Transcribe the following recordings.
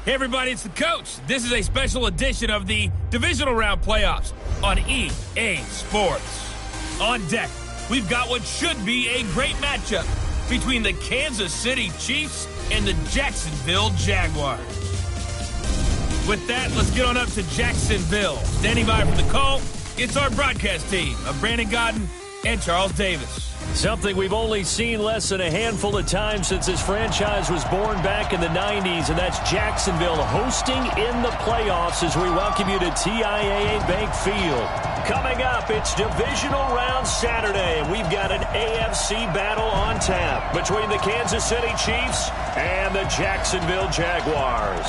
Hey everybody, it's the coach. This is a special edition of the Divisional Round Playoffs on EA Sports. On deck, we've got what should be a great matchup between the Kansas City Chiefs and the Jacksonville Jaguars. With that, let's get on up to Jacksonville. Standing by for the call, it's our broadcast team of Brandon Godden and Charles Davis. Something we've only seen less than a handful of times since this franchise was born back in the 90s, and that's Jacksonville hosting in the playoffs as we welcome you to TIAA Bank Field. Coming up, it's Divisional Round Saturday, and we've got an AFC battle on tap between the Kansas City Chiefs and the Jacksonville Jaguars.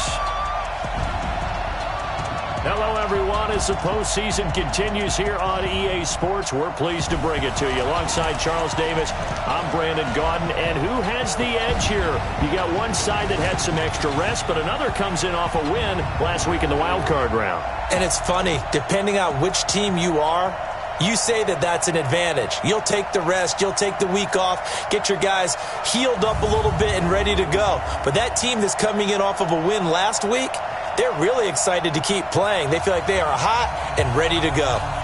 Hello, everyone. As the postseason continues here on EA Sports, we're pleased to bring it to you. Alongside Charles Davis, I'm Brandon Godden. And who has the edge here? You got one side that had some extra rest, but another comes in off a win last week in the wild card round. And it's funny, depending on which team you are, you say that that's an advantage. You'll take the rest, you'll take the week off, get your guys healed up a little bit and ready to go. But that team that's coming in off of a win last week, they're really excited to keep playing. They feel like they are hot and ready to go.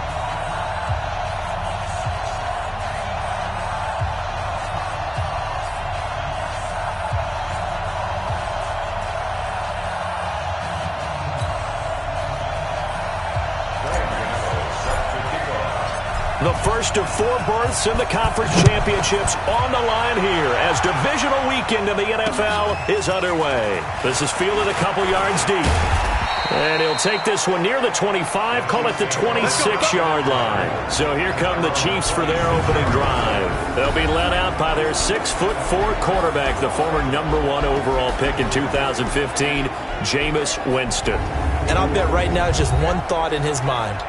The first of 4 berths in the conference championships on the line here as divisional weekend in the NFL is underway. This is fielded a couple yards deep. And he'll take this one near the 25, call it the 26-yard line. So here come the Chiefs for their opening drive. They'll be led out by their 6'4" quarterback, the former #1 overall pick in 2015, Jameis Winston. And I'll bet right now it's just one thought in his mind.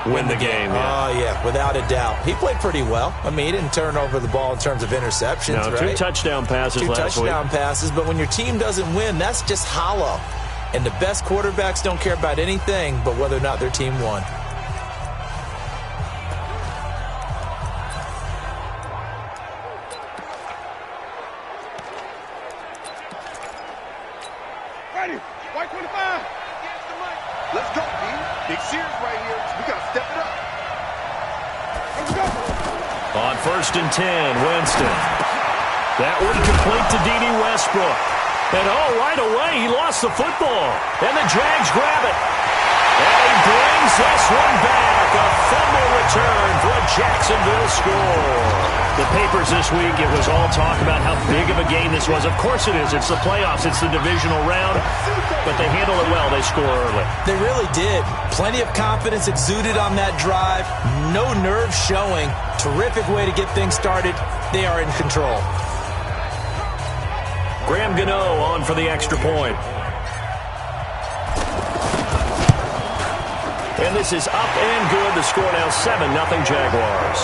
Win the game. Oh, yeah, without a doubt. He played pretty well. I mean, he didn't turn over the ball in terms of interceptions, no, right? 2 touchdown passes last week. 2 touchdown passes, but when your team doesn't win, that's just hollow. And the best quarterbacks don't care about anything but whether or not their team won. Ready, white 25. Let's go, B. Big series right here. We got to step it up. Let's go. On 1st and 10, Winston. That one complete to D.D. Westbrook. And right away, he lost the football. And the Jags grab it. And he brings this one back. A fumble return for a Jacksonville score. The papers this week, it was all talk about how big of a game this was. Of course it is. It's the playoffs. It's the divisional round. But they handle it well. They score early. They really did. Plenty of confidence exuded on that drive. No nerves showing. Terrific way to get things started. They are in control. Graham Gano on for the extra point. And this is up and good. The score now 7-0 Jaguars.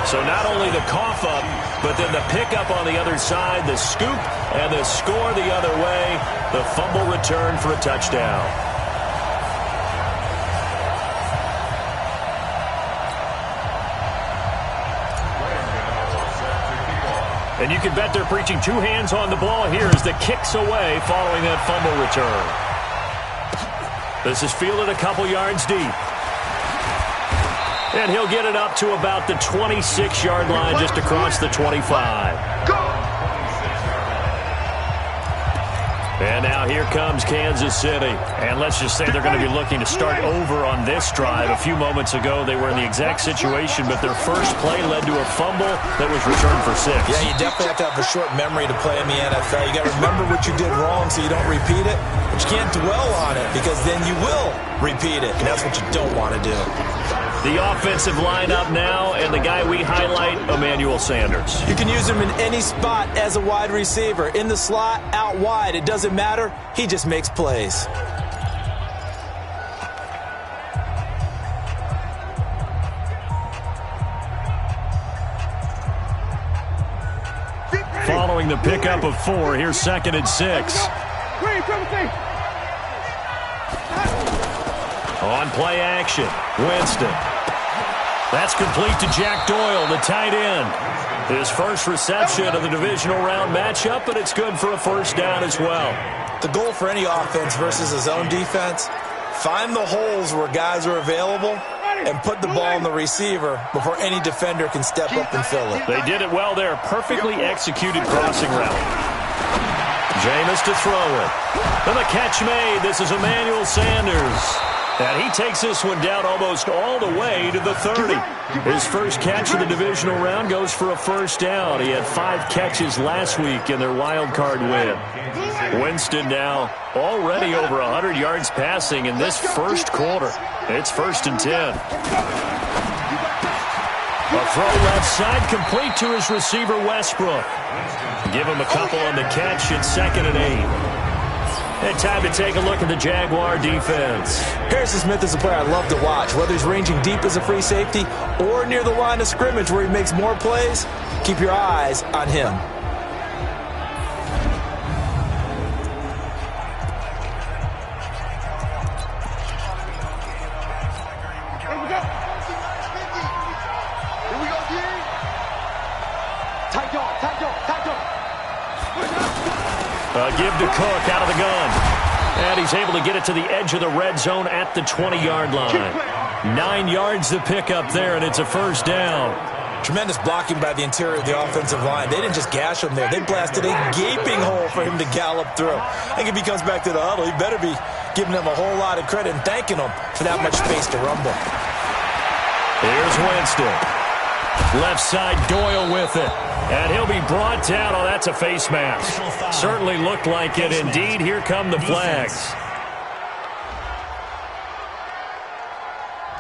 So not only the cough up, but then the pickup on the other side, the scoop, and the score the other way. The fumble return for a touchdown. And you can bet they're preaching 2 hands on the ball here as the kick's away following that fumble return. This is fielded a couple yards deep. And he'll get it up to about the 26-yard line just across the 25. Go! And now here comes Kansas City. And let's just say they're going to be looking to start over on this drive. A few moments ago, they were in the exact situation, but their first play led to a fumble that was returned for 6. Yeah, you definitely have to have a short memory to play in the NFL. You got to remember what you did wrong so you don't repeat it. But you can't dwell on it because then you will repeat it. And that's what you don't want to do. The offensive lineup now, and the guy we highlight, Emmanuel Sanders. You can use him in any spot as a wide receiver. In the slot, out wide. It doesn't matter. He just makes plays. Following the pickup of 4, here's 2nd and 6. On play action, Winston. That's complete to Jack Doyle, the tight end. His first reception of the divisional round matchup, but it's good for a first down as well. The goal for any offense versus a zone defense, find the holes where guys are available and put the ball in the receiver before any defender can step up and fill it. They did it well there. Perfectly executed crossing route. Jameis to throw it. And the catch made. This is Emmanuel Sanders. And he takes this one down almost all the way to the 30. His first catch of the divisional round goes for a first down. He had 5 catches last week in their wild card win. Winston now already over 100 yards passing in this first quarter. It's 1st and 10. A throw left side complete to his receiver Westbrook. Give him a couple on the catch. It's 2nd and 8. And time to take a look at the Jaguar defense. Harrison Smith is a player I love to watch. Whether he's ranging deep as a free safety or near the line of scrimmage where he makes more plays, keep your eyes on him. Give to Cook out of the gun. And he's able to get it to the edge of the red zone at the 20-yard line. 9 yards to pick up there, and it's a first down. Tremendous blocking by the interior of the offensive line. They didn't just gash him there. They blasted a gaping hole for him to gallop through. I think if he comes back to the huddle, he better be giving them a whole lot of credit and thanking them for that much space to rumble. Here's Winston. Left side, Doyle with it. And he'll be brought down. Oh, that's a face mask. Certainly looked like it. Indeed, here come the flags.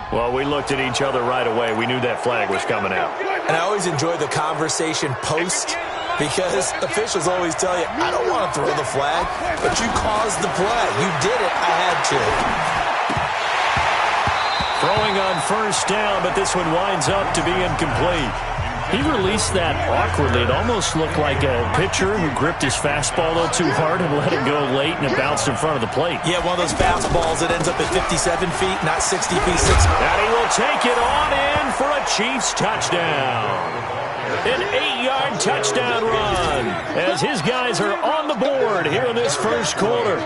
Well, we looked at each other right away. We knew that flag was coming out. And I always enjoy the conversation post because officials always tell you, I don't want to throw the flag, but you caused the play. You did it. I had to. Throwing on first down, but this one winds up to be incomplete. He released that awkwardly. It almost looked like a pitcher who gripped his fastball a little too hard and let it go late, and it bounced in front of the plate. Yeah, one of those fastballs that ends up at 57 feet, not 60 feet, 6 feet. And he will take it on in for a Chiefs touchdown. An 8-yard touchdown run as his guys are on the board here in this first quarter.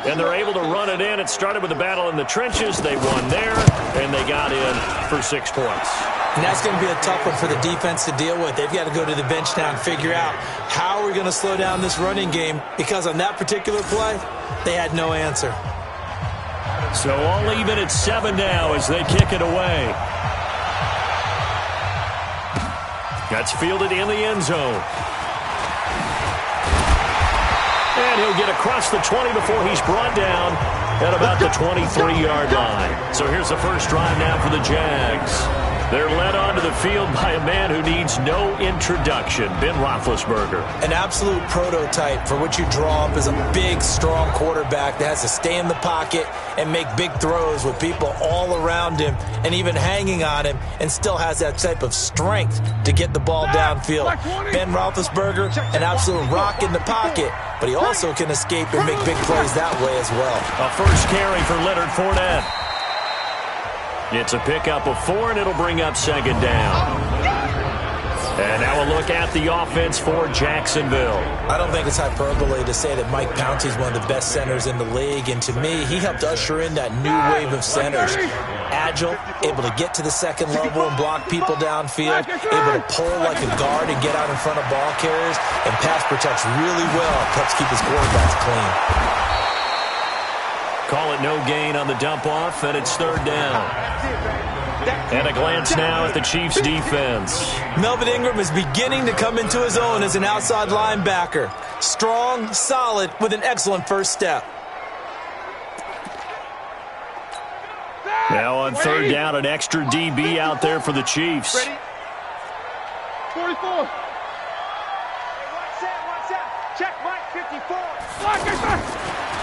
And they're able to run it in. It started with a battle in the trenches. They won there, and they got in for 6 points. And that's going to be a tough one for the defense to deal with. They've got to go to the bench now and figure out how we're going to slow down this running game, because on that particular play, they had no answer. So all even at 7 now as they kick it away. That's fielded in the end zone. And he'll get across the 20 before he's brought down at about the 23-yard line. So here's the first drive now for the Jags. They're led onto the field by a man who needs no introduction, Ben Roethlisberger. An absolute prototype for what you draw up as a big, strong quarterback that has to stay in the pocket and make big throws with people all around him and even hanging on him, and still has that type of strength to get the ball downfield. Ben Roethlisberger, an absolute rock in the pocket, but he also can escape and make big plays that way as well. A first carry for Leonard Fournette. It's a pickup of 4, and it'll bring up 2nd down. And now a look at the offense for Jacksonville. I don't think it's hyperbole to say that Mike Pouncey's one of the best centers in the league, and to me, he helped usher in that new wave of centers. Agile, able to get to the second level and block people downfield, able to pull like a guard and get out in front of ball carriers, and pass protects really well, helps keep his quarterbacks clean. Call it no gain on the dump-off, and it's 3rd down. And a glance now at the Chiefs' defense. Melvin Ingram is beginning to come into his own as an outside linebacker. Strong, solid, with an excellent first step. Now on 3rd down, an extra DB out there for the Chiefs. Ready? 44. Watch out. Check Mike 54.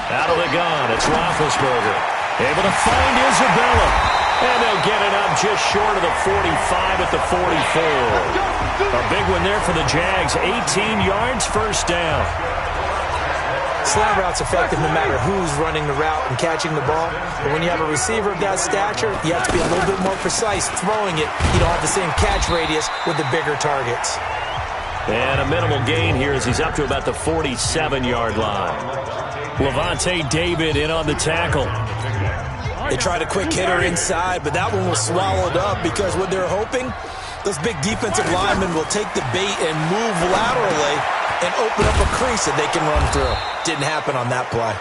Out of the gun, it's Roethlisberger. Able to find Isabella. And they'll get it up just short of the 45 at the 44. A big one there for the Jags. 18 yards, first down. Slant route's effective no matter who's running the route and catching the ball. But when you have a receiver of that stature, you have to be a little bit more precise throwing it. You don't have the same catch radius with the bigger targets. And a minimal gain here as he's up to about the 47-yard line. Levante David in on the tackle. They tried a quick hitter inside, but that one was swallowed up because what they're hoping, those big defensive linemen will take the bait and move laterally and open up a crease that they can run through. Didn't happen on that play.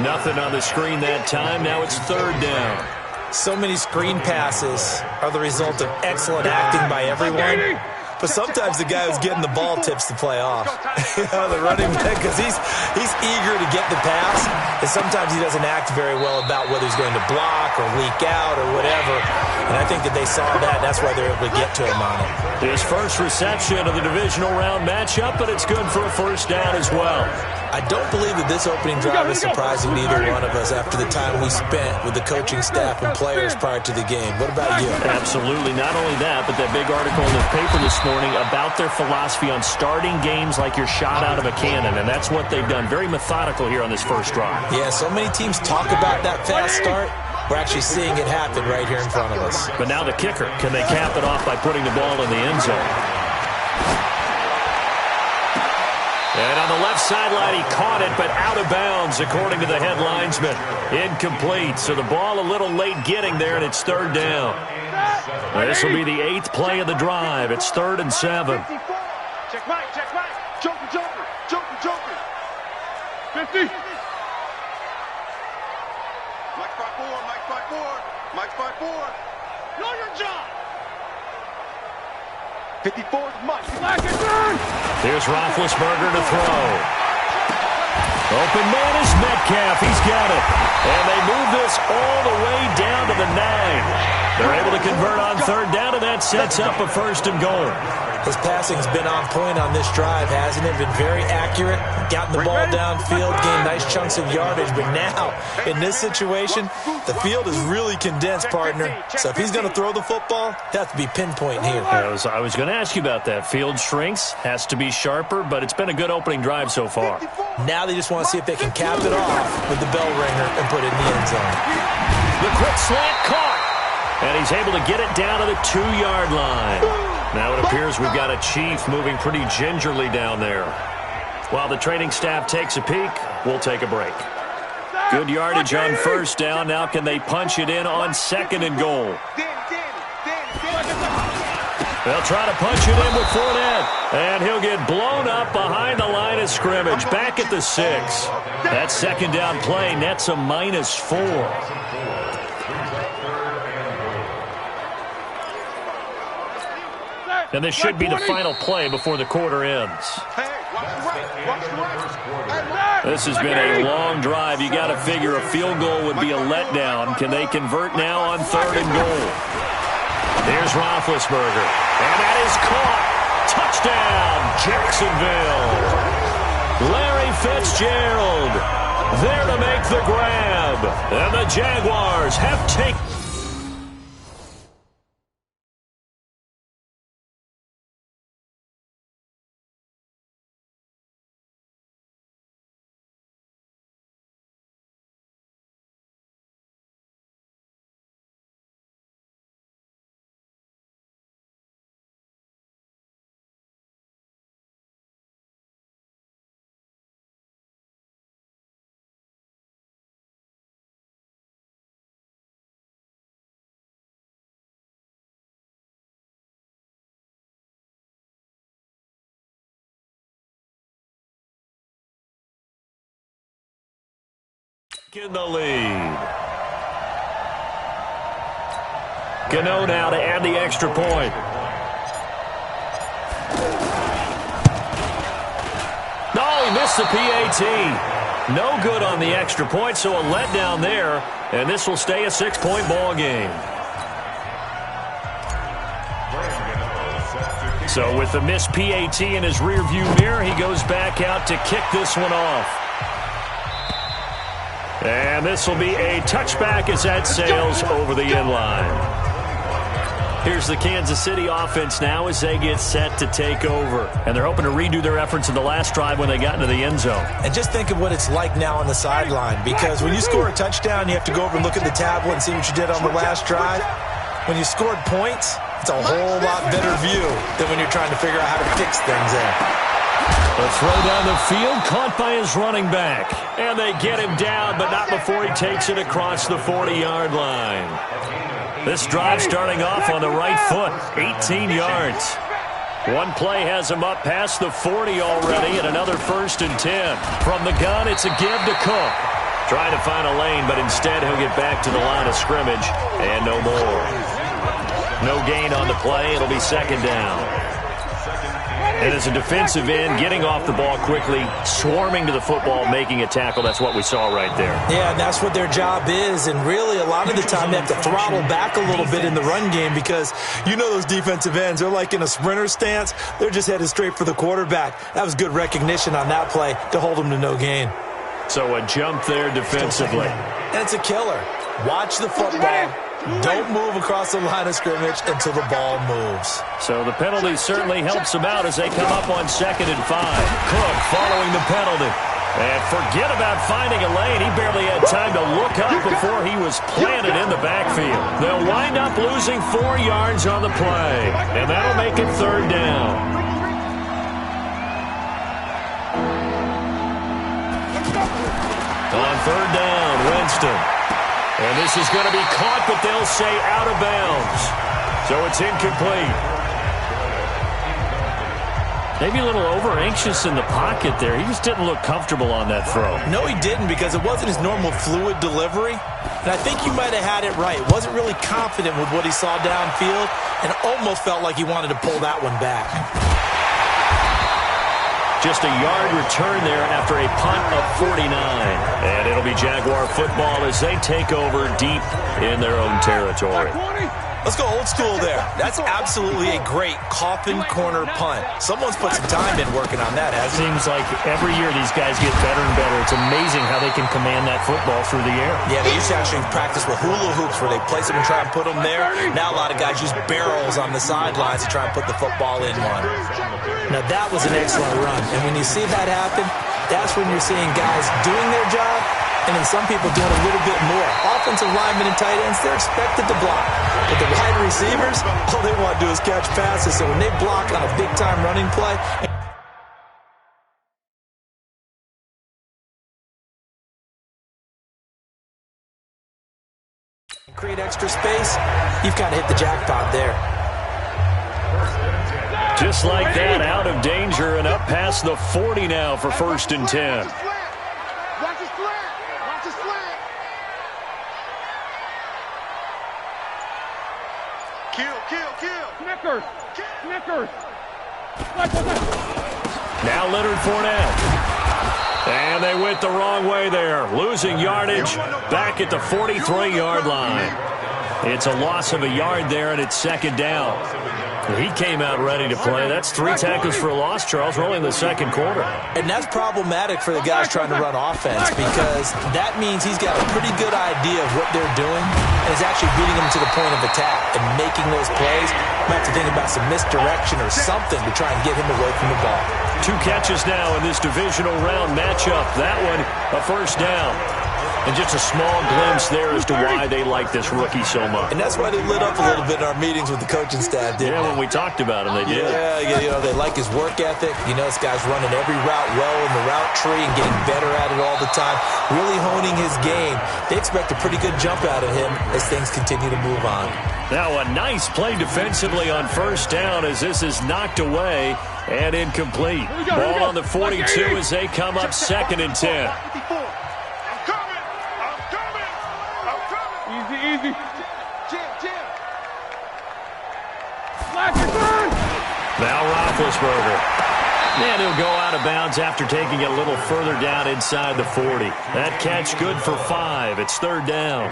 Nothing on the screen that time. Now it's third down. So many screen passes are the result of excellent acting by everyone. But sometimes the guy who's getting the ball tips the play off. The running back, because he's eager to get the pass, and sometimes he doesn't act very well about whether he's going to block or leak out or whatever. And I think that they saw that, and that's why they're able to get to him on it. His first reception of the divisional round matchup, but it's good for a first down as well. I don't believe that this opening drive is surprising to either one of us after the time we spent with the coaching staff and players prior to the game. What about you? Absolutely. Not only that, but that big article in the paper this morning about their philosophy on starting games like you're shot out of a cannon, and that's what they've done. Very methodical here on this first drive. Yeah, so many teams talk about that fast start. We're actually seeing it happen right here in front of us. But now the kicker. Can they cap it off by putting the ball in the end zone? And on the left sideline, he caught it, but out of bounds, according to the head linesman. Incomplete, so the ball a little late getting there, and it's third down. This will be the 8th play of the drive. It's 3rd and 7. Check right, check right. Joker, joker, joker, joker. 50. Mike 5-4, Mike 5-4, Mike 5-4. Know your job. 54 is Mike. Here's Roethlisberger to throw. Open man is Metcalf. He's got it. And they move this all the way down to the 9. They're able to convert on third down, and that sets up a 1st and goal. His passing's been on point on this drive, hasn't it? Been very accurate, gotten the ball downfield, gained nice chunks of yardage. But now, in this situation, the field is really condensed, partner. So if he's going to throw the football, it has to be pinpoint here. I was going to ask you about that. Field shrinks, has to be sharper, but it's been a good opening drive so far. Now they just want to see if they can cap it off with the bell ringer and put it in the end zone. The quick slant caught. And he's able to get it down to the 2-yard line. Now it appears we've got a Chief moving pretty gingerly down there. While the training staff takes a peek, we'll take a break. Good yardage on first down. Now can they punch it in on 2nd and goal? They'll try to punch it in with Fournette. And he'll get blown up behind the line of scrimmage. Back at the 6. That 2nd down play nets a -4. And this should be the final play before the quarter ends. This has been a long drive. You got to figure a field goal would be a letdown. Can they convert now on 3rd and goal? Here's Roethlisberger. And that is caught. Touchdown, Jacksonville. Larry Fitzgerald there to make the grab. And the Jaguars have taken... in the lead. Gano now to add the extra point. No, he missed the PAT. No good on the extra point, so a letdown there, and this will stay a 6-point ball game. So with the missed PAT in his rearview mirror, he goes back out to kick this one off. And this will be a touchback as that sails over the end line. Here's the Kansas City offense now as they get set to take over. And they're hoping to redo their efforts in the last drive when they got into the end zone. And just think of what it's like now on the sideline. Because when you score a touchdown, you have to go over and look at the tablet and see what you did on the last drive. When you scored points, It's a whole lot better view than when you're trying to figure out how to fix things there. The throw down the field, caught by his running back. And they get him down, but not before he takes it across the 40-yard line. This drive starting off on the right foot, 18 yards. One play has him up past the 40 already, and another 1st and 10. From the gun, it's a give to Cook. Trying to find a lane, but instead he'll get back to the line of scrimmage, and no more. No gain on the play. It'll be 2nd down. And as a defensive end, getting off the ball quickly, swarming to the football, making a tackle, that's what we saw right there. Yeah, and that's what their job is. And really, a lot of the time, they have to throttle back a little bit in the run game because you know those defensive ends, they're like in a sprinter stance. They're just headed straight for the quarterback. That was good recognition on that play to hold them to no gain. So a jump there defensively. And it's a killer. Watch the football. Don't move across the line of scrimmage until the ball moves. So the penalty certainly helps him out as they come up on 2nd and 5. Cook following the penalty. And forget about finding a lane. He barely had time to look up before he was planted in the backfield. They'll wind up losing 4 yards on the play. And that'll make it 3rd down. On 3rd down, Winston. And this is going to be caught, but they'll say out of bounds. So it's incomplete. Maybe a little over-anxious in the pocket there. He just didn't look comfortable on that throw. No, he didn't because it wasn't his normal fluid delivery. And I think you might have had it right. Wasn't really confident with what he saw downfield and almost felt like he wanted to pull that one back. Just a yard return there after a punt of 49. And it'll be Jaguar football as they take over deep in their own territory. Let's go old school there. That's absolutely a great coffin corner punt. Someone's put some time in working on that, hasn't it? Seems like every year these guys get better and better. It's amazing how they can command that football through the air. Yeah, they used to actually practice with hula hoops where they place them and try and put them there. Now a lot of guys use barrels on the sidelines to try and put the football in one. Now that was an excellent run. And when you see that happen, that's when you're seeing guys doing their job and then some people doing a little bit more. Offensive linemen and tight ends, they're expected to block. But the wide receivers, all they want to do is catch passes. So when they block on a big-time running play, create extra space, you've kind of hit the jackpot there. Just like that, out of danger and up past the 40 now for 1st and 10. Watch his flag. Watch his flag. Kill. Snickers. Now Leonard Fournette. And they went the wrong way there. Losing yardage back at the 43-yard line. It's a loss of a yard there, and it's 2nd down. He came out ready to play. That's 3 tackles for a loss, Charles. We're only in the 2nd quarter. And that's problematic for the guys trying to run offense because that means he's got a pretty good idea of what they're doing and is actually beating them to the point of attack and making those plays. Might have to think about some misdirection or something to try and get him away from the ball. 2 catches now in this divisional round matchup. That one, a 1st down. And just a small glimpse there as to why they like this rookie so much. And that's why they lit up a little bit in our meetings with the coaching staff, didn't they? When we talked about him, they did. Yeah, you know, they like his work ethic. You know, this guy's running every route well in the route tree and getting better at it all the time, really honing his game. They expect a pretty good jump out of him as things continue to move on. Now a nice play defensively on 1st down as this is knocked away and incomplete. Ball on the 42 as they come up 2nd and 10. Easy. Jim. Now Roethlisberger. And he'll go out of bounds after taking it a little further down inside the 40. That catch good for 5. It's 3rd down.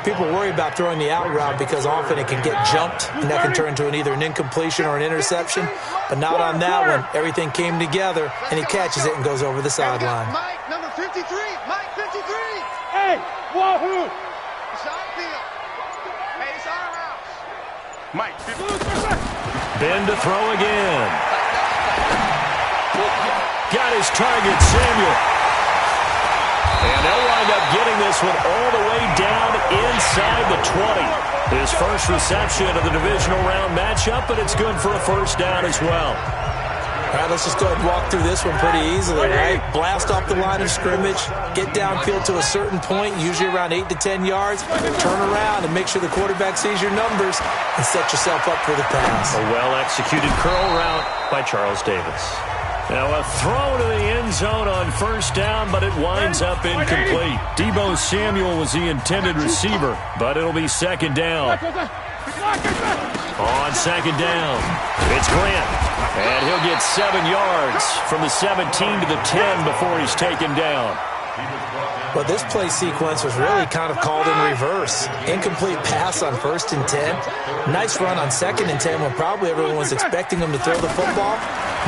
People worry about throwing the out route because often it can get jumped, and that can turn into either an incompletion or an interception. But not on that one. Everything came together, and he catches it and goes over the sideline. Mike, number 53. Mike, 53. Hey, wahoo! It's our field. Hey, it's our house. Mike, 53. Ben to throw again. Got his target, Samuel. And they'll wind up getting this one all the way down inside the 20. His first reception of the divisional round matchup, but it's good for a first down as well. All right, let's just go ahead and walk through this one pretty easily, right? Blast off the line of scrimmage, get downfield to a certain point, usually around 8 to 10 yards, turn around and make sure the quarterback sees your numbers and set yourself up for the pass. A well-executed curl route by Charles Davis. Now a throw to the end zone on first down, but it winds up incomplete. Deebo Samuel was the intended receiver, but it'll be second down. On second down, it's Grant, and he'll get 7 yards from the 17 to the 10 before he's taken down. Well, this play sequence was really kind of called in reverse. Incomplete pass on 1st and 10. Nice run on 2nd and 10 when probably everyone was expecting him to throw the football.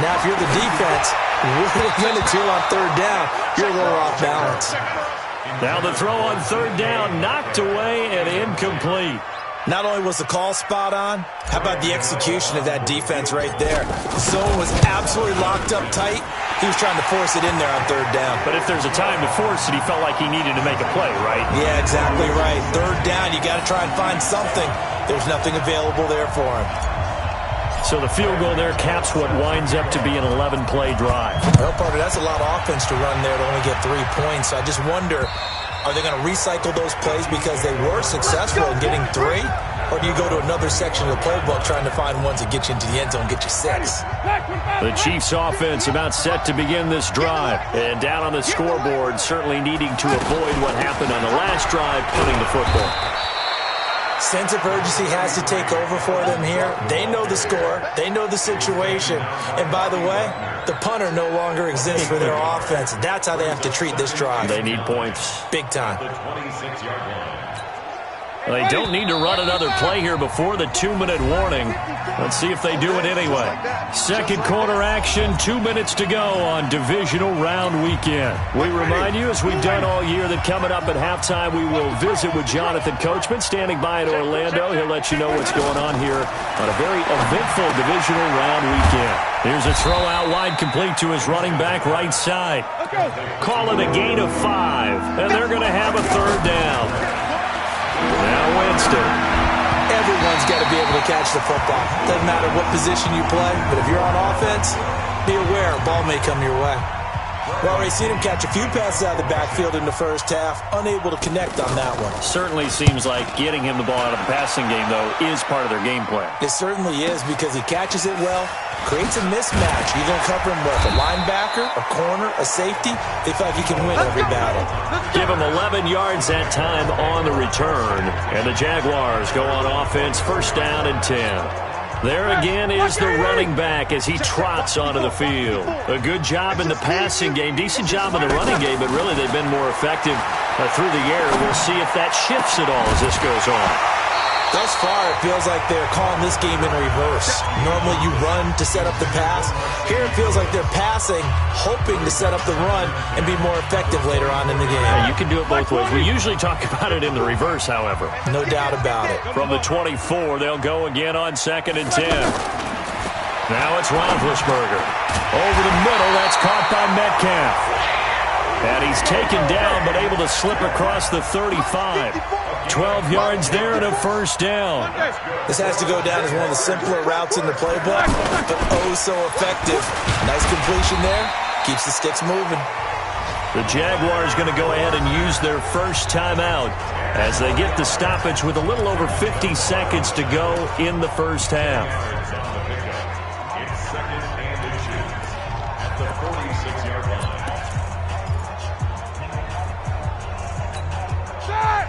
Now, if you're the defense, with a minute 2 on 3rd down, you're a little off balance. Now the throw on 3rd down, knocked away and incomplete. Not only was the call spot on, how about the execution of that defense right there? The zone was absolutely locked up tight. He was trying to force it in there on 3rd down. But if there's a time to force it, he felt like he needed to make a play, right? Yeah, exactly right. 3rd down, you got to try and find something. There's nothing available there for him. So the field goal there caps what winds up to be an 11-play drive. Well, partner, that's a lot of offense to run there to only get 3 points. So I just wonder, are they going to recycle those plays because they were successful in getting 3? Or do you go to another section of the playbook trying to find ones that get you into the end zone, get you 6? The Chiefs offense about set to begin this drive. And down on the scoreboard, certainly needing to avoid what happened on the last drive, punting the football. Sense of urgency has to take over for them here. They know the score. They know the situation. And by the way, the punter no longer exists for their offense. That's how they have to treat this drive. They need points. Big time. They don't need to run another play here before the 2-minute warning. Let's see if they do it anyway. Second quarter action, 2 minutes to go on divisional round weekend. We remind you, as we've done all year, that coming up at halftime, we will visit with Jonathan Coachman, standing by in Orlando. He'll let you know what's going on here on a very eventful divisional round weekend. Here's a throw out wide, complete to his running back right side. Call it a gain of 5, and they're going to have a 3rd down. Now Winston. Everyone's got to be able to catch the football. Doesn't matter what position you play, but if you're on offense, be aware a ball may come your way. We've already seen him catch a few passes out of the backfield in the first half, unable to connect on that one. Certainly seems like getting him the ball out of the passing game, though, is part of their game plan. It certainly is, because he catches it well, creates a mismatch. You're going to cover him with a linebacker, a corner, a safety. They feel like he can win every battle. Give him 11 yards that time on the return. And the Jaguars go on offense, 1st down and 10. There again is the running back as he trots onto the field. A good job in the passing game, decent job in the running game, but really they've been more effective through the air. We'll see if that shifts at all as this goes on. Thus far, it feels like they're calling this game in reverse. Normally you run to set up the pass. Here it feels like they're passing, hoping to set up the run and be more effective later on in the game. Yeah, you can do it both ways. We usually talk about it in the reverse, however. No doubt about it. From the 24, they'll go again on 2nd and 10. Now it's Roethlisberger. Over the middle, that's caught by Metcalf. And he's taken down, but able to slip across the 35. 12 yards there and a 1st down. This has to go down as one of the simpler routes in the playbook, but oh so effective. Nice completion there. Keeps the sticks moving. The Jaguars going to go ahead and use their first timeout as they get the stoppage with a little over 50 seconds to go in the first half.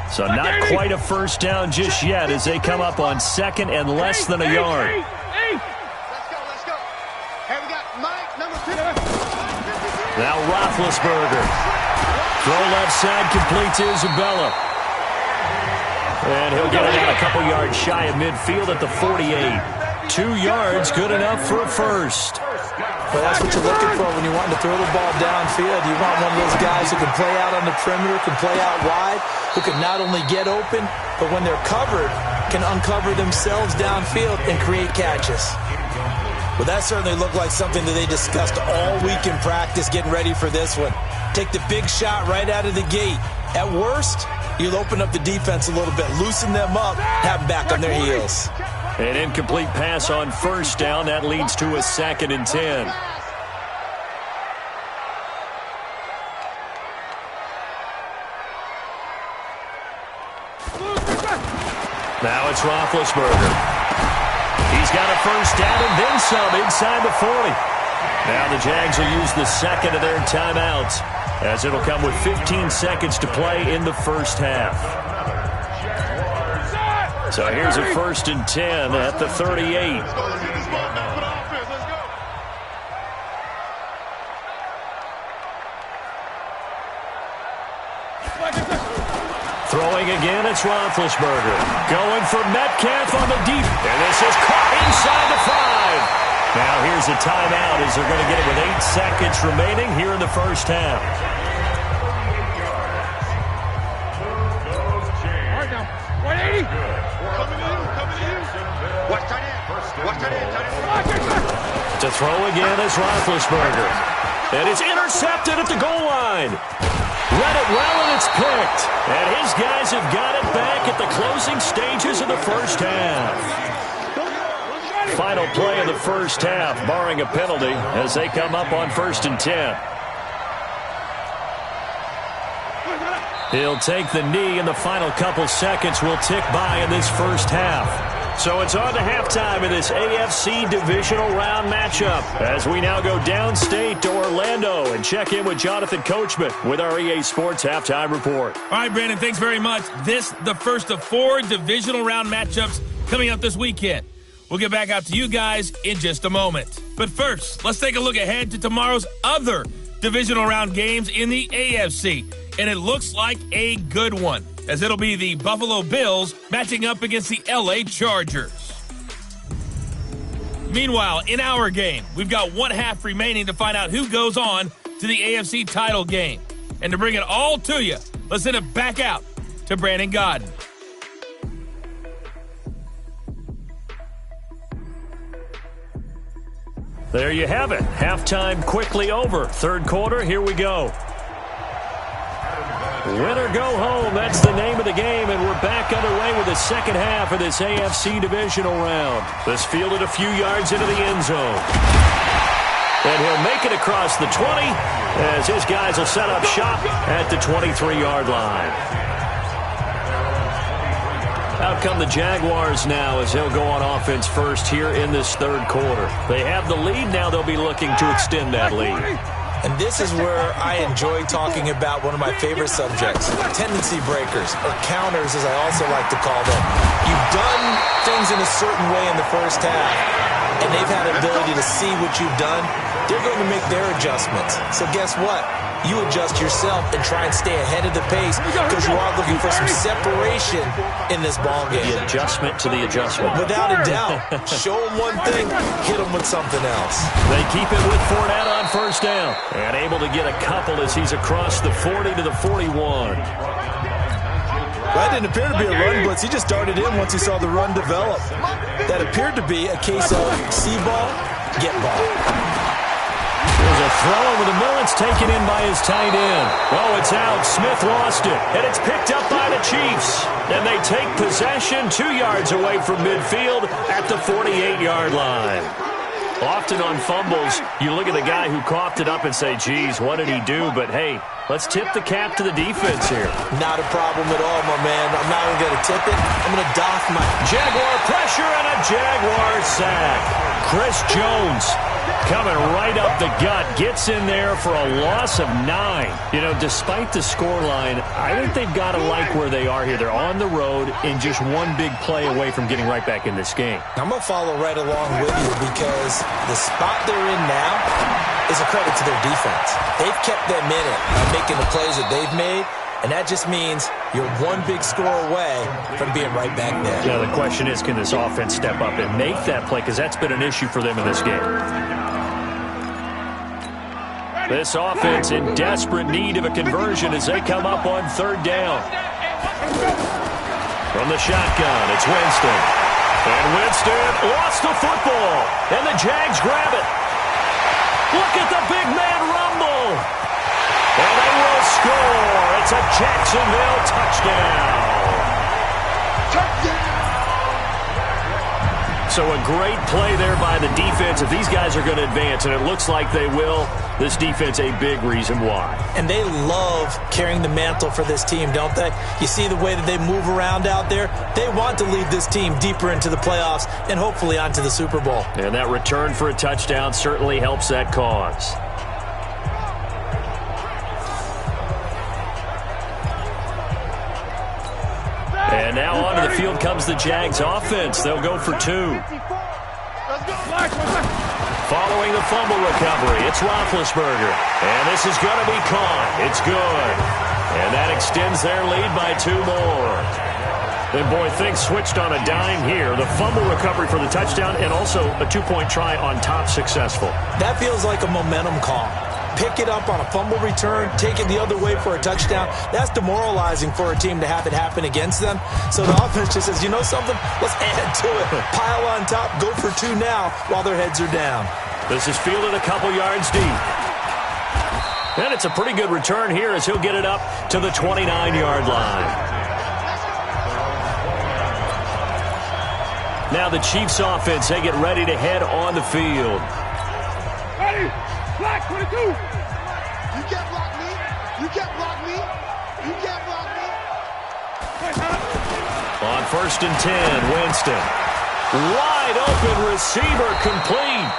So not quite a 1st down just yet as they come up on 2nd and less than a yard. Let's go. Hey, we got Mike, number 2. Now Roethlisberger. Throw left side, complete to Isabella. And he'll get it out a couple yards shy of midfield at the 48. 2 yards, good enough for a 1st. Well, that's what you're looking for when you want to throw the ball downfield. You want one of those guys who can play out on the perimeter, can play out wide, who can not only get open, but when they're covered, can uncover themselves downfield and create catches. Well, that certainly looked like something that they discussed all week in practice getting ready for this one. Take the big shot right out of the gate. At worst, You'll open up the defense a little bit, loosen them up, have them back on their heels. An incomplete pass on first down. That leads to a 2nd and 10. Now it's Roethlisberger. He's got a first down and then some inside the 40. Now the Jags will use the second of their timeouts, as it'll come with 15 seconds to play in the first half. So here's a 1st and 10 at the 38. Throwing again, it's Roethlisberger. Going for Metcalf on the deep. And this is caught inside the 5. Now here's a timeout as they're going to get it with 8 seconds remaining here in the first half. All right, now. 180. To throw again is Roethlisberger. And it's intercepted at the goal line. Read it well, and it's picked. And his guys have got it back at the closing stages of the first half. Final play of the first half, barring a penalty, as they come up on 1st and 10. He'll take the knee, and the final couple seconds will tick by in this first half. So it's on to halftime in this AFC divisional round matchup, as we now go downstate to Orlando and check in with Jonathan Coachman with our EA Sports Halftime Report. All right, Brandon, thanks very much. This, the first of 4 divisional round matchups coming up this weekend. We'll get back out to you guys in just a moment. But first, let's take a look ahead to tomorrow's other divisional round games in the AFC. And it looks like a good one, as it'll be the Buffalo Bills matching up against the LA Chargers. Meanwhile, in our game, we've got 1 half remaining to find out who goes on to the AFC title game. And to bring it all to you, let's send it back out to Brandon Godden. There you have it. Halftime quickly over. Third quarter, here we go. Win or go home, that's the name of the game, and we're back underway with the second half of this AFC divisional round. This fielded a few yards into the end zone. And he'll make it across the 20, as his guys will set up shop at the 23-yard line. Out come the Jaguars now as they'll go on offense first here in this third quarter. They have the lead. Now they'll be looking to extend that lead. And this is where I enjoy talking about one of my favorite subjects, tendency breakers, or counters as I also like to call them. You've done things in a certain way in the first half, and they've had an ability to see what you've done. They're going to make their adjustments. So guess what? You adjust yourself and try and stay ahead of the pace because you are looking for some separation in this ball game. The adjustment to the adjustment. Without a doubt. Show them one thing, hit them with something else. They keep it with Fournette on first down. And able to get a couple as he's across the 40 to the 41. That didn't appear to be a run blitz. He just darted in once he saw the run develop. That appeared to be a case of see ball, get ball. There's a throw over the middle. It's taken in by his tight end. Oh, it's out. Smith lost it. And it's picked up by the Chiefs. And they take possession 2 yards away from midfield at the 48-yard line. Often on fumbles, you look at the guy who coughed it up and say, geez, what did he do? But, hey, let's tip the cap to the defense here. Not a problem at all, my man. I'm not even going to tip it. I'm going to doff my... Jaguar pressure and a Jaguar sack. Chris Jones coming right up the gut, gets in there for a loss of 9. You know, despite the scoreline, I think they've got to like where they are here. They're on the road and just one big play away from getting right back in this game. I'm going to follow right along with you because the spot they're in now is a credit to their defense. They've kept them in it by making the plays that they've made, and that just means you're one big score away from being right back there. Yeah, the question is, can this offense step up and make that play? Because that's been an issue for them in this game. This offense in desperate need of a conversion as they come up on third down. From the shotgun, it's Winston. And Winston lost the football. And the Jags grab it. Look at the big man rumble. And they will score. It's a Jacksonville touchdown. So a great play there by the defense. If these guys are going to advance, and it looks like they will, this defense a big reason why. And they love carrying the mantle for this team, don't they? You see the way that they move around out there? They want to lead this team deeper into the playoffs and hopefully onto the Super Bowl. And that return for a touchdown certainly helps that cause. And now onto the field comes the Jags offense. They'll go for 2. Following the fumble recovery, it's Roethlisberger. And this is going to be caught. It's good. And that extends their lead by 2 more. And, boy, things switched on a dime here. The fumble recovery for the touchdown and also a 2-point try on top successful. That feels like a momentum call. Pick it up on a fumble return, take it the other way for a touchdown. That's demoralizing for a team to have it happen against them. So the offense just says, you know something? Let's add to it. Pile on top, go for 2 now while their heads are down. This is fielded a couple yards deep. And it's a pretty good return here as he'll get it up to the 29-yard line. Now the Chiefs offense, they get ready to head on the field. Ready? Black 22. You can't block me. You can't block me. You can't block me. On 1st and 10, Winston. Wide open receiver complete.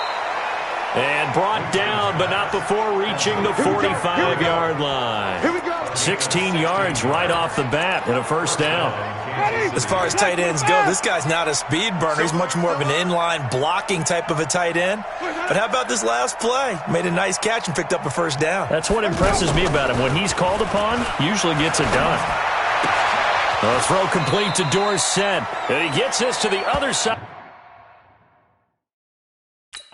And brought down, but not before reaching the 45-yard line. Here we go. 16 yards right off the bat and a first down. As far as tight ends go, this guy's not a speed burner. He's much more of an inline blocking type of a tight end. But how about this last play? Made a nice catch and picked up a first down. That's what impresses me about him. When he's called upon, usually gets it done. A throw complete to Dorsett. And he gets this to the other side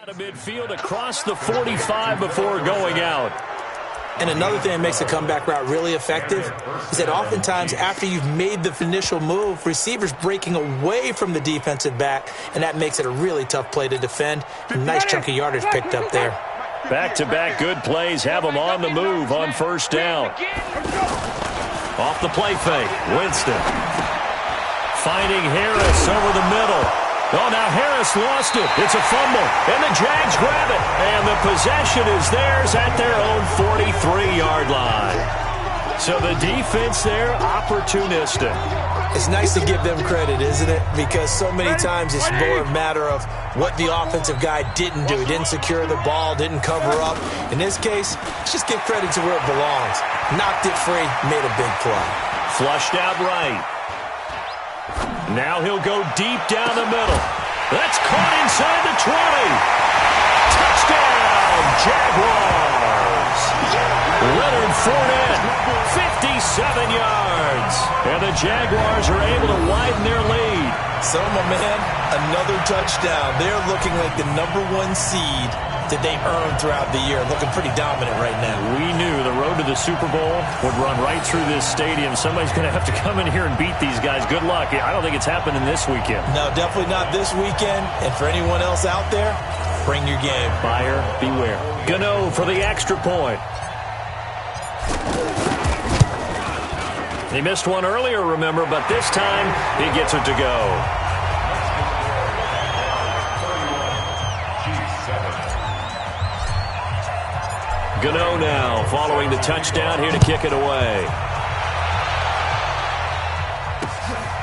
of midfield across the 45 before going out. And another thing that makes a comeback route really effective is that oftentimes after you've made the initial move, receivers breaking away from the defensive back, and that makes it a really tough play to defend. A nice chunk of yardage picked up there. Back-to-back good plays have them on the move on first down. Off the play fake, Winston. Finding Harris over the middle. Oh, now Harris lost it. It's a fumble, and the Jags grab it. And the possession is theirs at their own 43-yard line. So the defense there, opportunistic. It's nice to give them credit, isn't it? Because so many times it's more a matter of what the offensive guy didn't do. He didn't secure the ball, didn't cover up. In this case, let's just give credit to where it belongs. Knocked it free, made a big play. Flushed out right. Now he'll go deep down the middle. That's caught inside the 20. Touchdown, Jaguars. Leonard Fournette, 57 yards. And the Jaguars are able to widen their lead. So, my man, another touchdown. They're looking like the #1 seed that they earned throughout the year. Looking pretty dominant right now. We knew the road to the Super Bowl would run right through this stadium. Somebody's going to have to come in here and beat these guys. Good luck. I don't think it's happening this weekend. No, definitely not this weekend. And for anyone else out there, bring your game. Buyer beware. Gano for the extra point. He missed one earlier, remember, but this time he gets it to go. Gano now following the touchdown here to kick it away.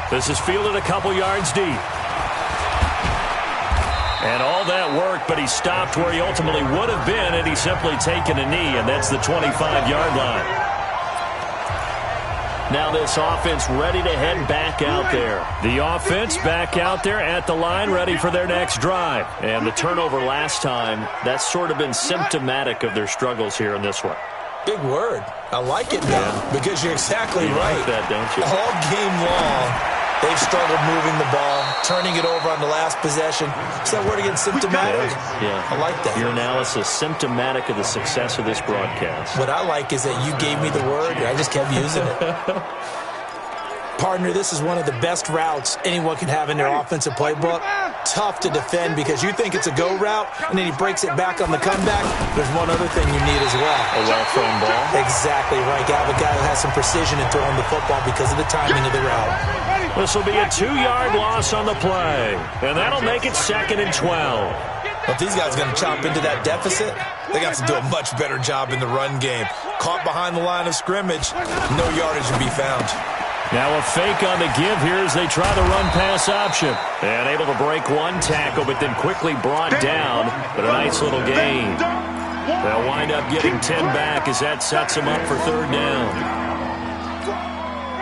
This is fielded a couple yards deep. And all that work, but he stopped where he ultimately would have been had he simply taken a knee, and that's the 25-yard line. Now this offense ready to head back out there. The offense back out there at the line, ready for their next drive. And the turnover last time, that's sort of been symptomatic of their struggles here in this one. Big word. I like it now because you're exactly you right. Like that, don't you? All game long, they've struggled moving the ball, turning it over on the last possession. Is that word again, symptomatic? Yeah. I like that. Your analysis, symptomatic of the success of this broadcast. What I like is that you gave me the word, and I just kept using it. Partner, this is one of the best routes anyone can have in their offensive playbook. Tough to defend because you think it's a go route, and then he breaks it back on the comeback. There's one other thing you need as well. A well-thrown ball. Exactly right. Got a guy who has some precision in throwing the football because of the timing of the route. This will be a 2-yard loss on the play, and that'll make it 2nd and 12. If these guys are going to chop into that deficit, they got to do a much better job in the run game. Caught behind the line of scrimmage, no yardage to be found. Now a fake on the give here as they try the run-pass option. And able to break one tackle, but then quickly brought down. But a nice little gain. They'll wind up getting 10 back as that sets them up for 3rd down.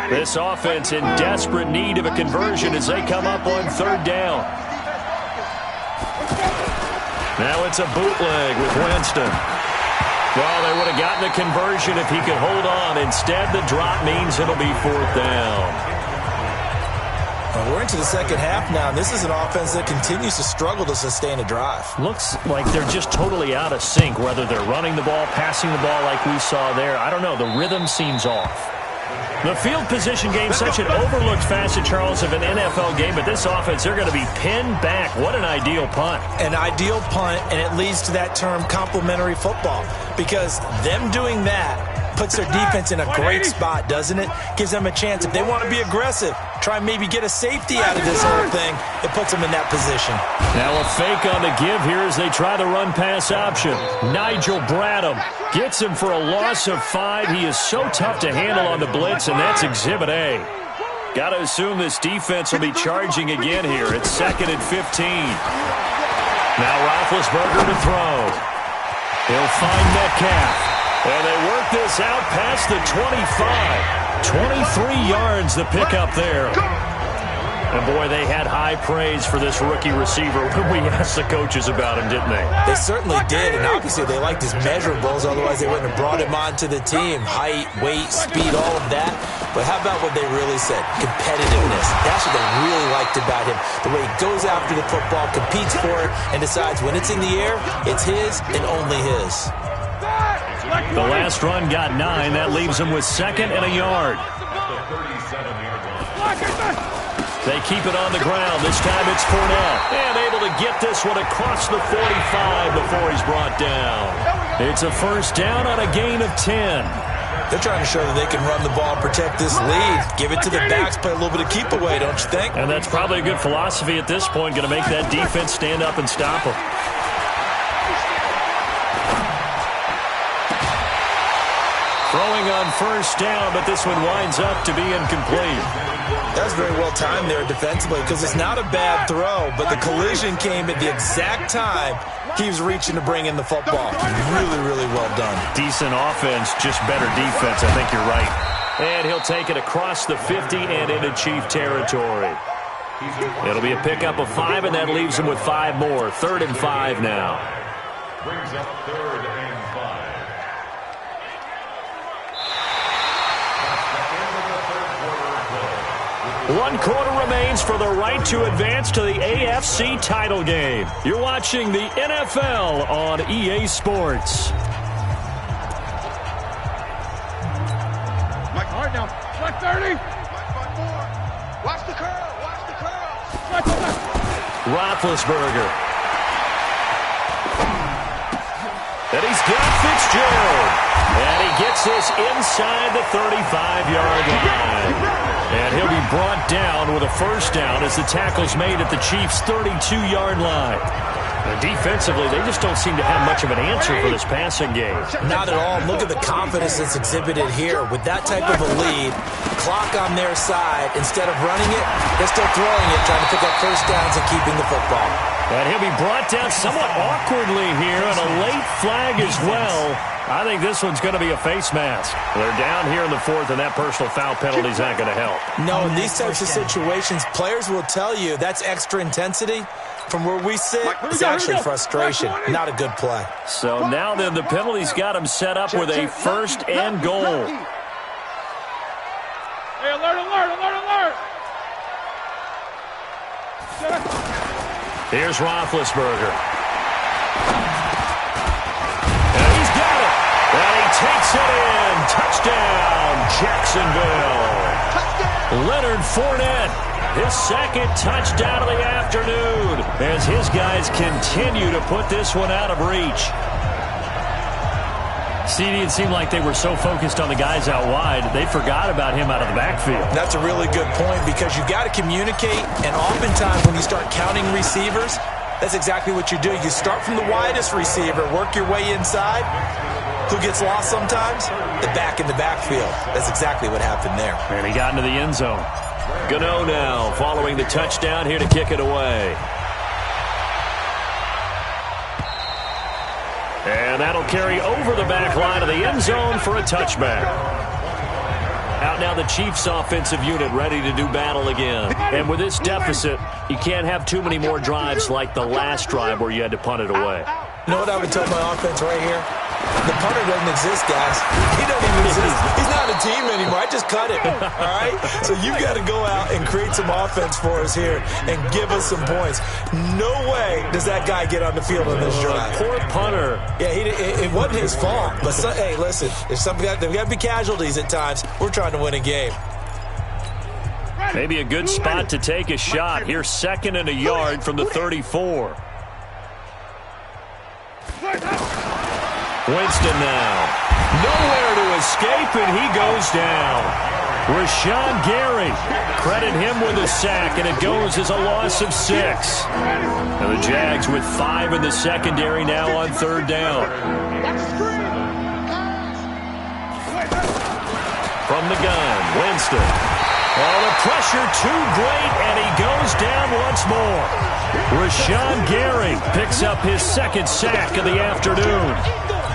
This offense in desperate need of a conversion as they come up on 3rd down. Now it's a bootleg with Winston. Well, they would have gotten the conversion if he could hold on. Instead, the drop means it'll be 4th down. Well, we're into the second half now. This is an offense that continues to struggle to sustain a drive. Looks like they're just totally out of sync, whether they're running the ball, passing the ball like we saw there. I don't know. The rhythm seems off. The field position game, such an overlooked facet, Charles, of an NFL game, but this offense, they're going to be pinned back. What an ideal punt. An ideal punt, and it leads to that term complementary football, because them doing that puts their defense in a great spot, doesn't it? Gives them a chance. If they want to be aggressive, try and maybe get a safety out of this whole thing, it puts them in that position. Now a fake on the give here as they try the run-pass option. Nigel Bradham gets him for a loss of 5. He is so tough to handle on the blitz, and that's Exhibit A. Got to assume this defense will be charging again here. It's 2nd and 15. Now Roethlisberger to throw. He'll find Metcalf. And they work this out past the 25. 23 yards the pickup there. And, boy, they had high praise for this rookie receiver when we asked the coaches about him, didn't they? They certainly did, and obviously they liked his measurables. Otherwise, they wouldn't have brought him onto the team. Height, weight, speed, all of that. But how about what they really said? Competitiveness. That's what they really liked about him. The way he goes after the football, competes for it, and decides when it's in the air, it's his and only his. The last run got 9. That leaves them with 2nd and a yard. They keep it on the ground. This time it's Fournette. And able to get this one across the 45 before he's brought down. It's a 1st down on a gain of 10. They're trying to show that they can run the ball and protect this lead. Give it to the backs, play a little bit of keep away, don't you think? And that's probably a good philosophy at this point. Going to make that defense stand up and stop them. Throwing on 1st down, but this one winds up to be incomplete. That was very well timed there defensively, because it's not a bad throw, but the collision came at the exact time he was reaching to bring in the football. Really, really well done. Decent offense, just better defense. I think you're right. And he'll take it across the 50 and into Chief territory. It'll be a pickup of 5, and that leaves him with 5 more. 3rd and 5 now. Brings up 3rd and 5. One quarter remains for the right to advance to the AFC title game. You're watching the NFL on EA Sports. Mike Hard now. Left 30. Watch the curl. Watch the curl. Roethlisberger. And he's got Fitzgerald. And he gets this inside the 35-yard line. And he'll be brought down with a 1st down as the tackle's made at the Chiefs' 32-yard line. And defensively, they just don't seem to have much of an answer for this passing game. Not at all. Look at the confidence that's exhibited here. With that type of a lead, clock on their side, instead of running it, they're still throwing it, trying to pick up 1st downs and keeping the football. And he'll be brought down somewhat awkwardly here, and a late flag as well. I think this one's going to be a face mask. They're down here in the 4th, and that personal foul penalty is not going to help. No, in these types of situations, players will tell you that's extra intensity. From where we sit, it's actually frustration. Not a good play. So now then, the penalty's got him set up with a 1st and goal. Hey, alert, alert, alert, alert. Here's Roethlisberger. And he's got it. And he takes it in. Touchdown, Jacksonville. Leonard Fournette, his 2nd touchdown of the afternoon, as his guys continue to put this one out of reach. CD, it seemed like they were so focused on the guys out wide, they forgot about him out of the backfield. That's a really good point because you got to communicate, and oftentimes when you start counting receivers, that's exactly what you do. You start from the widest receiver, work your way inside. Who gets lost sometimes? The back in the backfield. That's exactly what happened there. And he got into the end zone. Gano now following the touchdown here to kick it away. And that'll carry over the back line of the end zone for a touchback. Out now the Chiefs offensive unit ready to do battle again. And with this deficit, you can't have too many more drives like the last drive where you had to punt it away. You know what I would tell my offense right here? The punter doesn't exist, guys. He doesn't even exist. He's not a team anymore. I just cut him, all right? So you've got to go out and create some offense for us here and give us some points. No way does that guy get on the field on this drive. Poor punter. Yeah, it wasn't his fault. But, hey, listen, there's got to be casualties at times. We're trying to win a game. Maybe a good spot to take a shot. Here's 2nd and a yard from the 34. Winston now. Nowhere to escape, and he goes down. Rashawn Gary. Credit him with a sack, and it goes as a loss of 6. And the Jags with 5 in the secondary now on 3rd down. From the gun, Winston. Oh, the pressure too great, and he goes down once more. Rashawn Gary picks up his 2nd sack of the afternoon.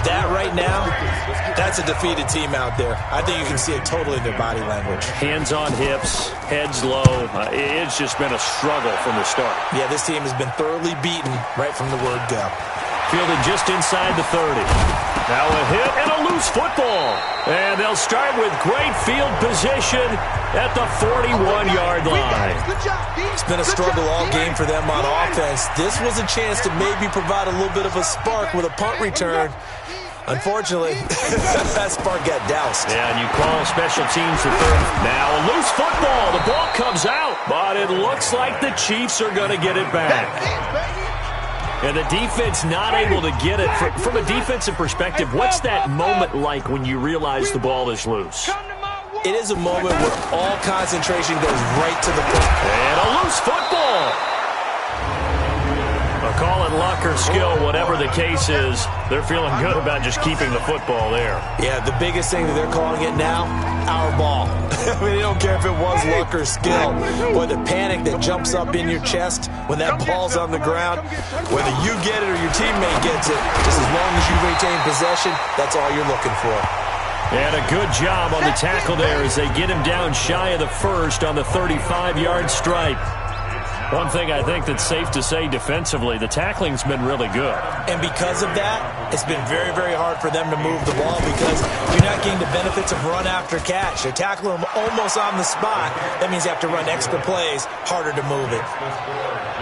That right now, that's a defeated team out there. I think you can see it totally in their body language. Hands on hips, heads low. It's just been a struggle from the start. Yeah, this team has been thoroughly beaten right from the word go. Fielded just inside the 30. Now a hit and a loose football. And they'll start with great field position at the 41-yard line. It's been a struggle all game for them on offense. This was a chance to maybe provide a little bit of a spark with a punt return. Unfortunately, that spark got doused. Yeah, and you call special teams the 3rd. Now a loose football. The ball comes out, but it looks like the Chiefs are going to get it back. And the defense not able to get it. From a defensive perspective, what's that moment like when you realize the ball is loose? It is a moment where all concentration goes right to the foot. And a loose football. Call it luck or skill, whatever the case is, they're feeling good about just keeping the football there. Yeah, the biggest thing that they're calling it now, our ball. I mean, they don't care if it was luck or skill. Boy, the panic that jumps up in your chest when that ball's on the ground, whether you get it or your teammate gets it, just as long as you retain possession, that's all you're looking for. And a good job on the tackle there as they get him down shy of the 1st on the 35-yard stripe. One thing I think that's safe to say defensively, the tackling's been really good. And because of that, it's been very, very hard for them to move the ball because you're not getting the benefits of run after catch. They're tackling them almost on the spot. That means you have to run extra plays, harder to move it.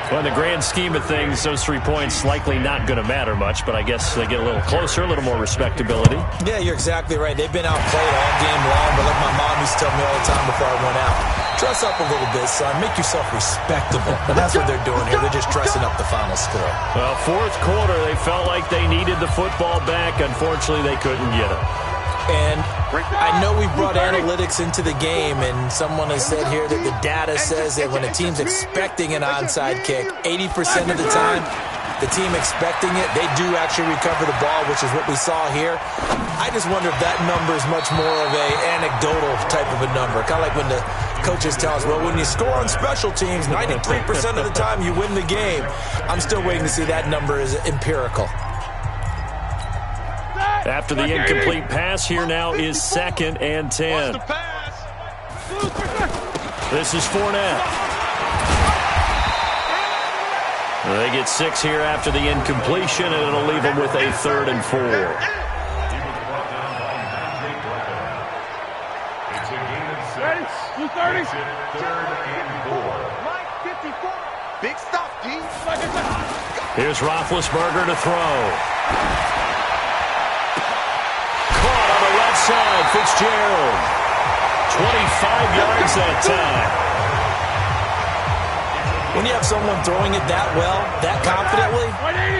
Well, in the grand scheme of things, those 3 points likely not going to matter much, but I guess they get a little closer, a little more respectability. Yeah, you're exactly right. They've been outplayed all game long, but like my mom used to tell me all the time before I went out, dress up a little bit, son. Make yourself respectable. And that's what they're doing here. They're just dressing up the final score. Well, 4th quarter, they felt like they needed the football back. Unfortunately, they couldn't get it. And I know we brought analytics into the game, and someone has said here that the data says that when a team's expecting an onside kick, 80% of the time, the team expecting it, they do actually recover the ball, which is what we saw here. I just wonder if that number is much more of a anecdotal type of a number. Kind of like when the coaches tell us, well, when you score on special teams, 93% of the time you win the game. I'm still waiting to see that number is empirical. After the incomplete pass, here now is 2nd and 10. This is Fournette. They get 6 here after the incompletion, and it'll leave them with a 3rd and 4. Ready? 230. 3rd and 4. Big stop, D. Here's Roethlisberger to throw. Side, Fitzgerald. 25 yards that time. When you have someone throwing it that well, that confidently,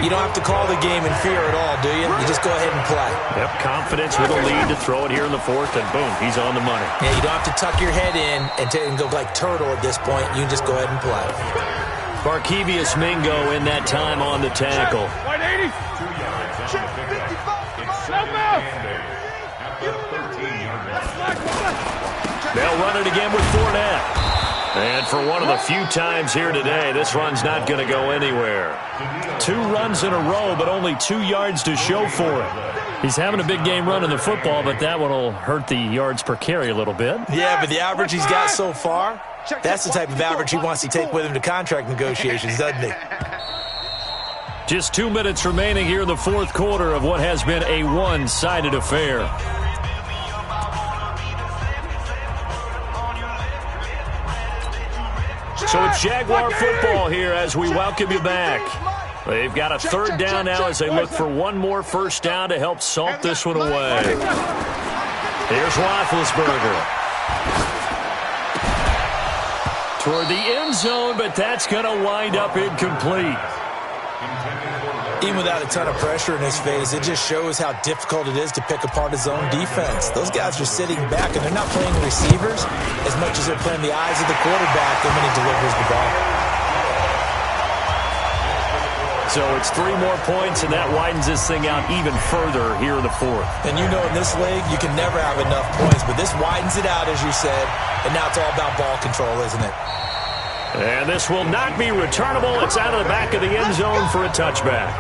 you don't have to call the game in fear at all, do you? You just go ahead and play. Yep, confidence with a lead to throw it here in the fourth, and boom, he's on the money. Yeah, you don't have to tuck your head in and go like turtle at this point. You can just go ahead and play. Barkevius Mingo in that time on the tackle. 180. 2 yards on the pickup. It's They'll run it again with Fournette. And for one of the few times here today, this run's not going to go anywhere. 2 runs in a row, but only 2 yards to show for it. He's having a big game running the football, but that one will hurt the yards per carry a little bit. Yeah, but the average he's got so far, that's the type of average he wants to take with him to contract negotiations, doesn't he? Just 2 minutes remaining here in the fourth quarter of what has been a one-sided affair. So it's Jaguar football here as we welcome you back. They've got a third down now as they look for one more first down to help salt this one away. Here's Roethlisberger. Toward the end zone, but that's going to wind up incomplete. Even without a ton of pressure in his face, it just shows how difficult it is to pick apart his own defense. Those guys are sitting back, and they're not playing receivers as much as they're playing the eyes of the quarterback when he delivers the ball. So it's 3 more points, and that widens this thing out even further here in the fourth. And you know in this league, you can never have enough points, but this widens it out, as you said, and now it's all about ball control, isn't it? And this will not be returnable. It's out of the back of the end zone for a touchback.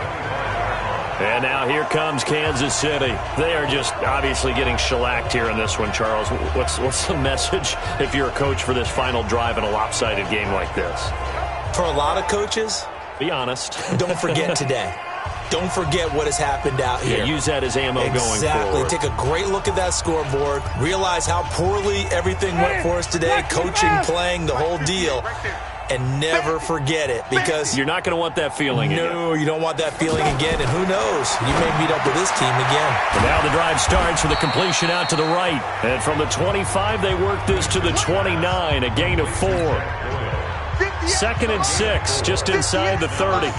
And now here comes Kansas City. They are just obviously getting shellacked here in this one, Charles. What's the message if you're a coach for this final drive in a lopsided game like this? For a lot of coaches, be honest. Don't forget today. Don't forget what has happened out here. Yeah, use that as ammo going forward. Exactly. Take a great look at that scoreboard. Realize how poorly everything went for us today. Coaching, playing, the whole deal. And never forget it, because you're not going to want that feeling again. No, you don't want that feeling again. And who knows? You may meet up with this team again. And now the drive starts with a completion out to the right. And from the 25, they work this to the 29, a gain of 4. 2nd and 6, just inside the 30.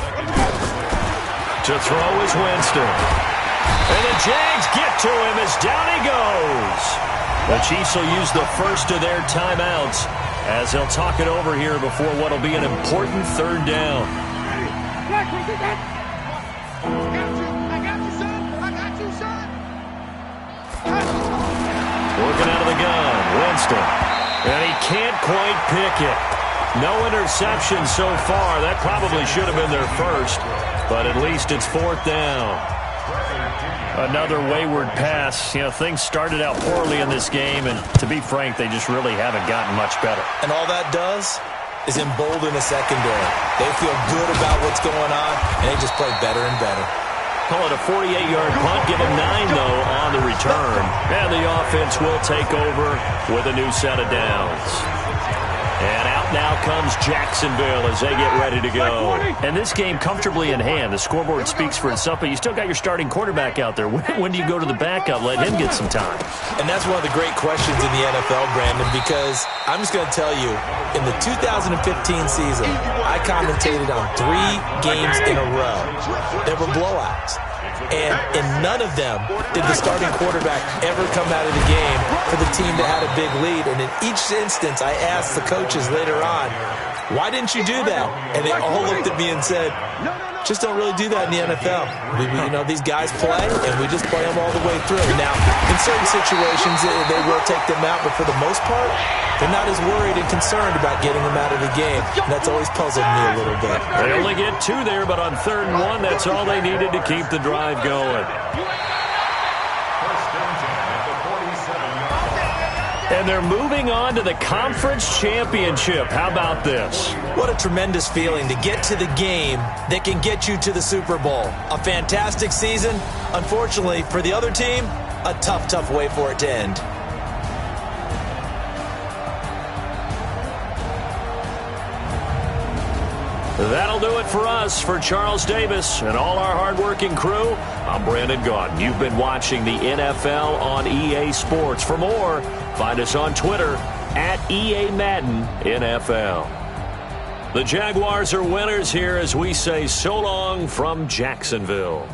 To throw is Winston. And the Jags get to him as down he goes. The Chiefs will use the first of their timeouts as they'll talk it over here before what will be an important third down. Working out of the gun, Winston. And he can't quite pick it. No interception so far. That probably should have been their first, but at least it's 4th down. Another wayward pass. You know, things started out poorly in this game, and to be frank, they just really haven't gotten much better. And all that does is embolden a secondary. They feel good about what's going on, and they just play better and better. Call it a 48-yard punt. Give them 9, though, on the return. And the offense will take over with a new set of downs. And out now comes Jacksonville as they get ready to go. And this game comfortably in hand. The scoreboard speaks for itself, but you still got your starting quarterback out there. When do you go to the backup? Let him get some time. And that's one of the great questions in the NFL, Brandon, because I'm just going to tell you, in the 2015 season, I commentated on 3 games in a row. There were blowouts. And in none of them did the starting quarterback ever come out of the game for the team that had a big lead. And in each instance, I asked the coaches later on, why didn't you do that? And they all looked at me and said, just don't really do that in the NFL. You know, these guys play, and we just play them all the way through. Now, in certain situations, they will take them out, but for the most part, they're not as worried and concerned about getting them out of the game. And that's always puzzled me a little bit. They only get 2 there, but on 3rd and 1, that's all they needed to keep the drive going. And they're moving on to the conference championship. How about this? What a tremendous feeling to get to the game that can get you to the Super Bowl. A fantastic season. Unfortunately, for the other team, a tough, tough way for it to end. That'll do it for us. For Charles Davis and all our hardworking crew, I'm Brandon Gaudin. You've been watching the NFL on EA Sports. For more, find us on Twitter @EA Madden NFL. The Jaguars are winners here as we say so long from Jacksonville.